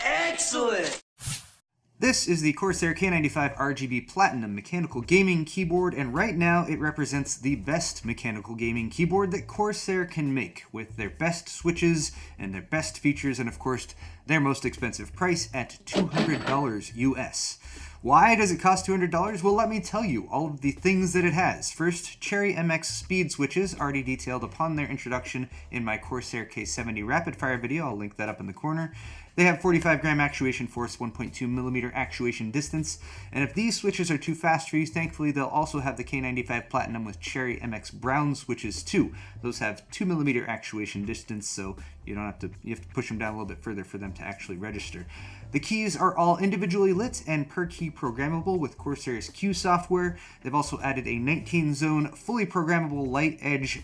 Excellent! This is the Corsair k95 RGB Platinum mechanical gaming keyboard, and right now it represents the best mechanical gaming keyboard that Corsair can make, with their best switches and their best features, and of course their most expensive price at $200 US. Why does it cost $200? Well, let me tell you all of the things that it has. First, Cherry MX speed switches, already detailed upon their introduction in my Corsair K70 rapid fire video. I'll link that up in the corner. They have 45 gram actuation force, 1.2 millimeter actuation distance, and if these switches are too fast for you, thankfully they'll also have the K95 Platinum with Cherry MX brown switches too. Those have 2 millimeter actuation distance, so you have to push them down a little bit further for them to actually register. The keys are all individually lit and per key programmable with Corsair's Q software. They've also added a 19-zone fully programmable light edge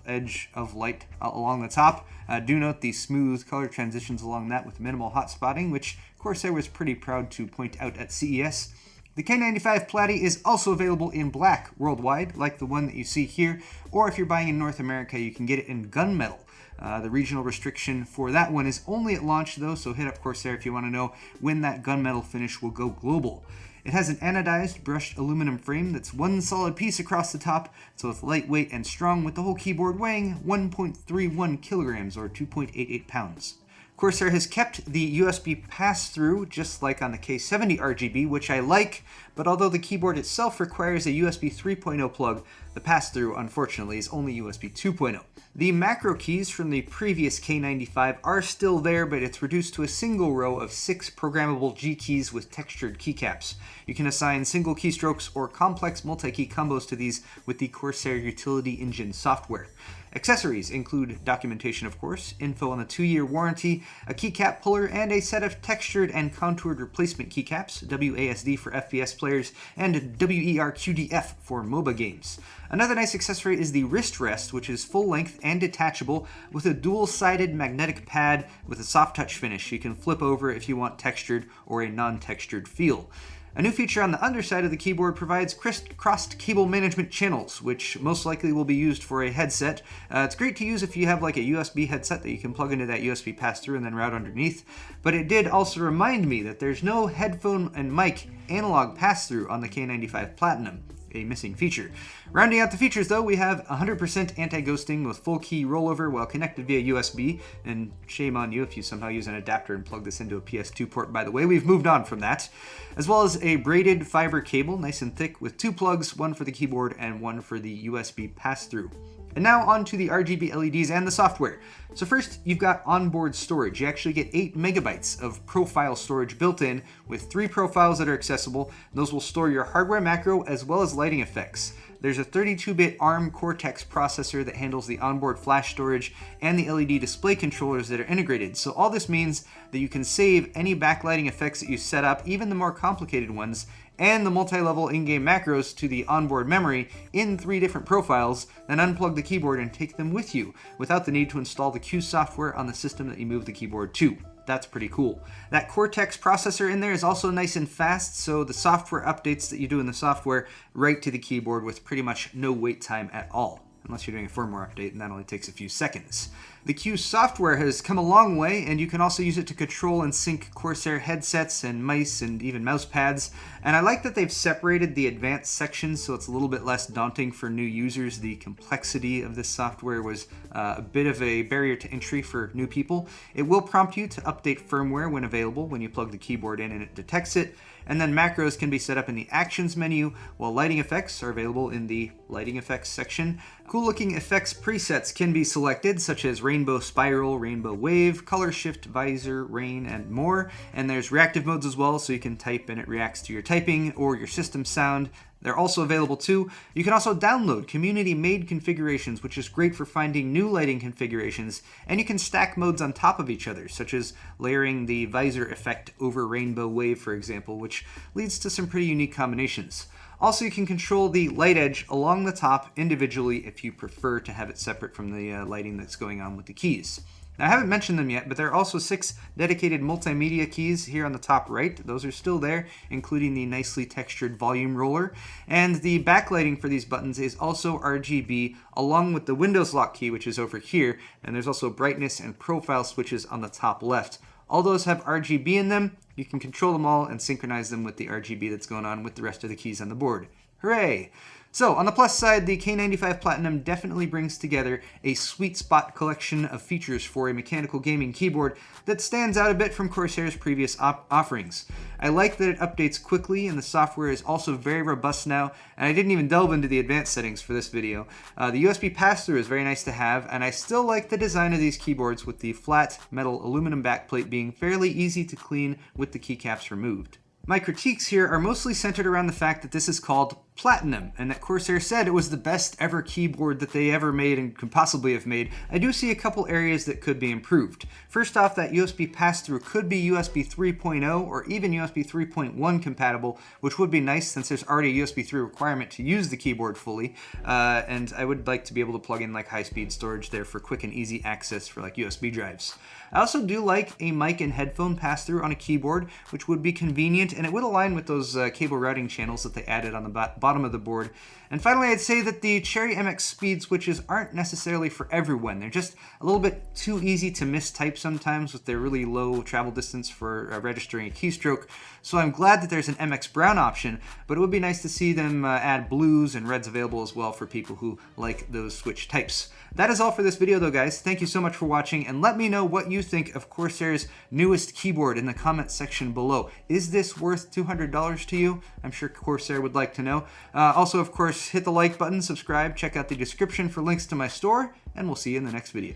edge of light along the top. Do note the smooth color transitions along that with minimal hot spotting, which Corsair was pretty proud to point out at CES. The K95 Platy is also available in black worldwide, like the one that you see here, or if you're buying in North America, you can get it in gunmetal. The regional restriction for that one is only at launch though, so hit up Corsair if you want to know when that gunmetal finish will go global. It has an anodized brushed aluminum frame that's one solid piece across the top, so it's lightweight and strong, with the whole keyboard weighing 1.31 kilograms or 2.88 pounds. Corsair has kept the USB pass-through, just like on the K70 RGB, which I like, but although the keyboard itself requires a USB 3.0 plug, the pass-through, unfortunately, is only USB 2.0. The macro keys from the previous K95 are still there, but it's reduced to a single row of 6 programmable G keys with textured keycaps. You can assign single keystrokes or complex multi-key combos to these with the Corsair Utility Engine software. Accessories include documentation, of course, info on the 2-year warranty, a keycap puller, and a set of textured and contoured replacement keycaps, WASD for FPS players, and WERQDF for MOBA games. Another nice accessory is the wrist rest, which is full-length and detachable with a dual-sided magnetic pad with a soft touch finish. You can flip over if you want textured or a non-textured feel. A new feature on the underside of the keyboard provides crisscrossed cable management channels, which most likely will be used for a headset. It's great to use if you have like a USB headset that you can plug into that USB pass-through and then route underneath, but it did also remind me that there's no headphone and mic analog pass-through on the K95 Platinum. A missing feature. Rounding out the features though, we have 100% anti-ghosting with full key rollover while connected via USB, and shame on you if you somehow use an adapter and plug this into a PS2 port, by the way. We've moved on from that. As well as a braided fiber cable, nice and thick, with 2 plugs, one for the keyboard and one for the USB pass-through. And now on to the RGB LEDs and the software. So first, you've got onboard storage. You actually get 8 megabytes of profile storage built in, with 3 profiles that are accessible. Those will store your hardware macro as well as lighting effects. There's a 32-bit ARM Cortex processor that handles the onboard flash storage and the LED display controllers that are integrated. So all this means that you can save any backlighting effects that you set up, even the more complicated ones, and the multi-level in-game macros to the onboard memory in 3 different profiles, then unplug the keyboard and take them with you without the need to install the Q software on the system that you move the keyboard to. That's pretty cool. That Cortex processor in there is also nice and fast, so the software updates that you do in the software right to the keyboard with pretty much no wait time at all, unless you're doing a firmware update, and that only takes a few seconds. The Q software has come a long way, and you can also use it to control and sync Corsair headsets and mice and even mouse pads. And I like that they've separated the advanced sections so it's a little bit less daunting for new users. The complexity of this software was a bit of a barrier to entry for new people. It will prompt you to update firmware when available when you plug the keyboard in and it detects it. And then macros can be set up in the Actions menu, while lighting effects are available in the Lighting Effects section. Cool looking effects presets can be selected, such as Rainbow Spiral, Rainbow Wave, Color Shift, Visor, Rain, and more. And there's reactive modes as well, so you can type and it reacts to your typing or your system sound. They're also available too. You can also download community-made configurations, which is great for finding new lighting configurations, and you can stack modes on top of each other, such as layering the visor effect over Rainbow Wave, for example, which leads to some pretty unique combinations. Also, you can control the light edge along the top individually if you prefer to have it separate from the lighting that's going on with the keys. Now, I haven't mentioned them yet, but there are also 6 dedicated multimedia keys here on the top right. Those are still there, including the nicely textured volume roller. And the backlighting for these buttons is also RGB, along with the Windows lock key, which is over here. And there's also brightness and profile switches on the top left, All those have RGB in them. You can control them all and synchronize them with the RGB that's going on with the rest of the keys on the board. Hooray! So, on the plus side, the K95 Platinum definitely brings together a sweet spot collection of features for a mechanical gaming keyboard that stands out a bit from Corsair's previous offerings. I like that it updates quickly, and the software is also very robust now, and I didn't even delve into the advanced settings for this video. The USB pass-through is very nice to have, and I still like the design of these keyboards with the flat metal aluminum backplate being fairly easy to clean with the keycaps removed. My critiques here are mostly centered around the fact that this is called Platinum, and that Corsair said it was the best ever keyboard that they ever made and could possibly have made. I do see a couple areas that could be improved. First off, that USB pass-through could be USB 3.0 or even USB 3.1 compatible, which would be nice since there's already a USB 3 requirement to use the keyboard fully, and I would like to be able to plug in like high-speed storage there for quick and easy access for like USB drives. I also do like a mic and headphone pass-through on a keyboard, which would be convenient, and it would align with those cable routing channels that they added on the bottom of the board. And finally, I'd say that the Cherry MX speed switches aren't necessarily for everyone. They're just a little bit too easy to mistype sometimes with their really low travel distance for registering a keystroke. So I'm glad that there's an MX Brown option, but it would be nice to see them add blues and reds available as well for people who like those switch types. That is all for this video though, guys. Thank you so much for watching, and let me know what you think of Corsair's newest keyboard in the comments section below. Is this worth $200 to you? I'm sure Corsair would like to know. Also, of course, hit the like button, subscribe, check out the description for links to my store, and we'll see you in the next video.